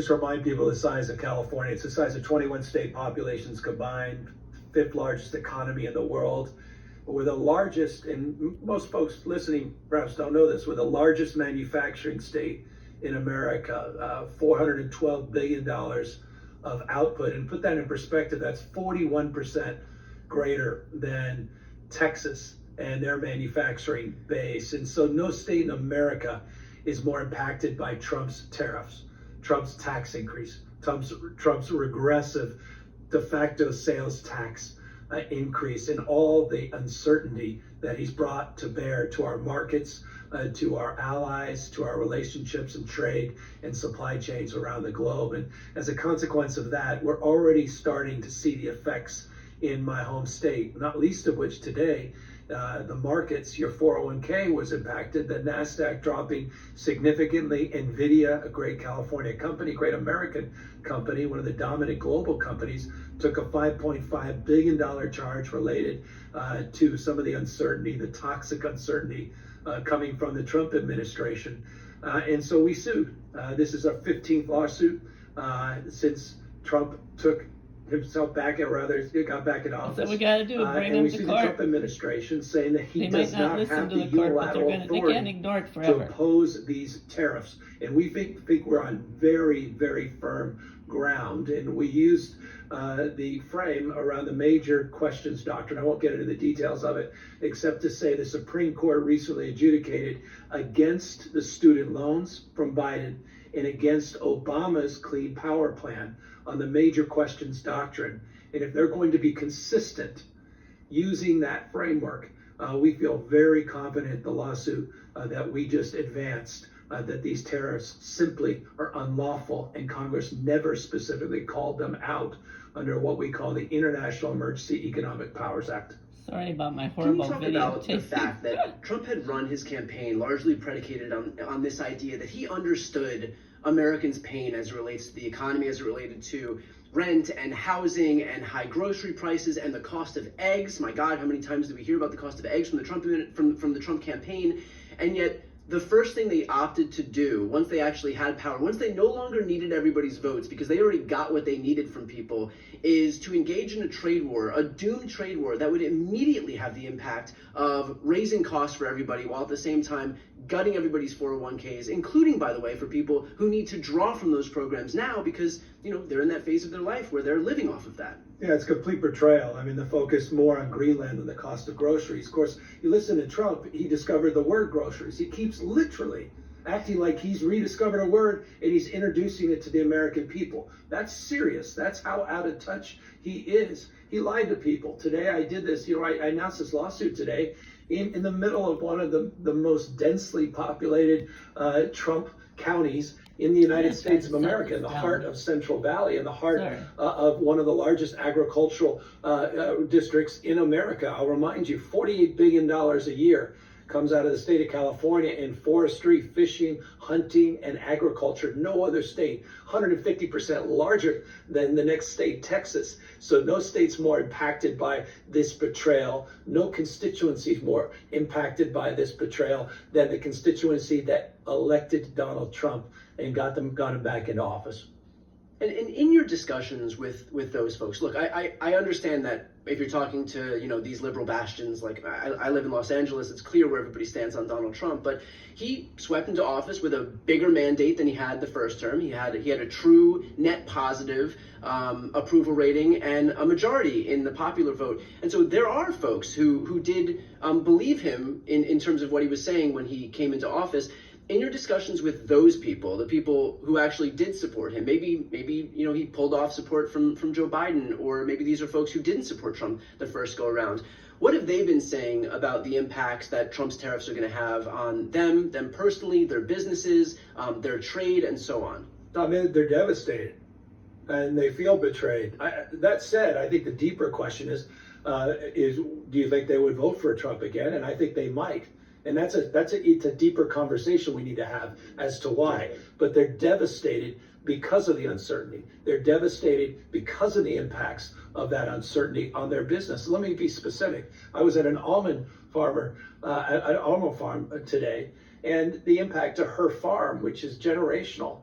Just remind people the size of California. It's the size of 21 state populations combined, fifth largest economy in the world. We're the largest, and most folks listening perhaps don't know this, we're the largest manufacturing state in America, $412 billion of output. And put that in perspective, that's 41% greater than Texas and their manufacturing base. And so no state in America is more impacted by Trump's tariffs, Trump's tax increase, Trump's regressive de facto sales tax increase, and all the uncertainty that he's brought to bear to our markets, to our allies, to our relationships and trade and supply chains around the globe. And as a consequence of that, we're already starting to see the effects in my home state, not least of which today, the markets, your 401k was impacted, the NASDAQ dropping significantly, NVIDIA, a great California company, great American company, one of the dominant global companies, took a $5.5 billion charge related to some of the uncertainty, the toxic uncertainty coming from the Trump administration. And so we sued. This is our 15th lawsuit since Trump took himself back, or rather got back in office. That's what we got to do, bring and them we to see court. the Trump administration saying that he They does might not not listen have to the the court, but unilateral they authority can't ignore it to forever. oppose these tariffs. And we think we're on very, very firm ground. And we used the frame around the major questions doctrine. I won't get into the details of it, except to say the Supreme Court recently adjudicated against the student loans from Biden and against Obama's Clean Power Plan on the major questions doctrine. And if they're going to be consistent using that framework, we feel very confident the lawsuit that we just advanced, that these tariffs simply are unlawful, and Congress never specifically called them out under what we call the International Emergency Economic Powers Act. Sorry about my Can you horrible talk video about the fact that Trump had run his campaign largely predicated on this idea that he understood Americans' pain as it relates to the economy, as it related to rent and housing and high grocery prices and the cost of eggs? My God, how many times do we hear about the cost of eggs from the Trump campaign? And yet the first thing they opted to do once they actually had power, once they no longer needed everybody's votes because they already got what they needed from people, is to engage in a trade war, a doomed trade war that would immediately have the impact of raising costs for everybody while at the same time gutting everybody's 401ks, including, by the way, for people who need to draw from those programs now because, you know, they're in that phase of their life where they're living off of that. Yeah, it's complete betrayal. I mean, the focus more on Greenland than the cost of groceries. Of course, you listen to Trump, he discovered the word groceries. He keeps literally acting like he's rediscovered a word and he's introducing it to the American people. That's serious. That's how out of touch he is. He lied to people. Today I did this, I announced this lawsuit today in the middle of one of the most densely populated Trump counties in the United States of America, in the heart of Central Valley, in the heart of one of the largest agricultural districts in America. I'll remind you, $48 billion a year comes out of the state of California in forestry, fishing, hunting, and agriculture. No other state, 150% larger than the next state, Texas. So no state's more impacted by this betrayal. No constituency is more impacted by this betrayal than the constituency that elected Donald Trump and got him back into office. And in your discussions with those folks, look, I understand that if you're talking to, these liberal bastions, like I live in Los Angeles, it's clear where everybody stands on Donald Trump, but he swept into office with a bigger mandate than he had the first term. He had a true net positive approval rating and a majority in the popular vote. And so there are folks who did believe him in terms of what he was saying when he came into office. In your discussions with those people, the people who actually did support him, maybe he pulled off support from Joe Biden, or maybe these are folks who didn't support Trump the first go around. What have they been saying about the impacts that Trump's tariffs are going to have on them personally, their businesses, their trade, and so on? I mean, they're devastated and they feel betrayed. That said, I think the deeper question is do you think they would vote for Trump again? And I think they might. And it's a deeper conversation we need to have as to why. But they're devastated because of the uncertainty. They're devastated because of the impacts of that uncertainty on their business. Let me be specific. I was at an almond farm today, and the impact to her farm, which is generational,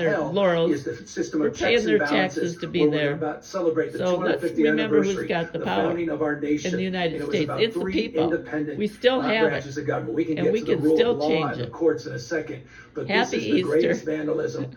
their hell laurels. is the system We're of paying checks their and balances taxes to be where we're there. about to celebrate the So let's 250th remember who's anniversary got the of the power founding of our nation. in the United And it was States. about It's the 3 people. independent We still have it. branches of government. We can And get we to the can rule still of law change and the it. courts in a second, but Happy this is the Easter. greatest vandalism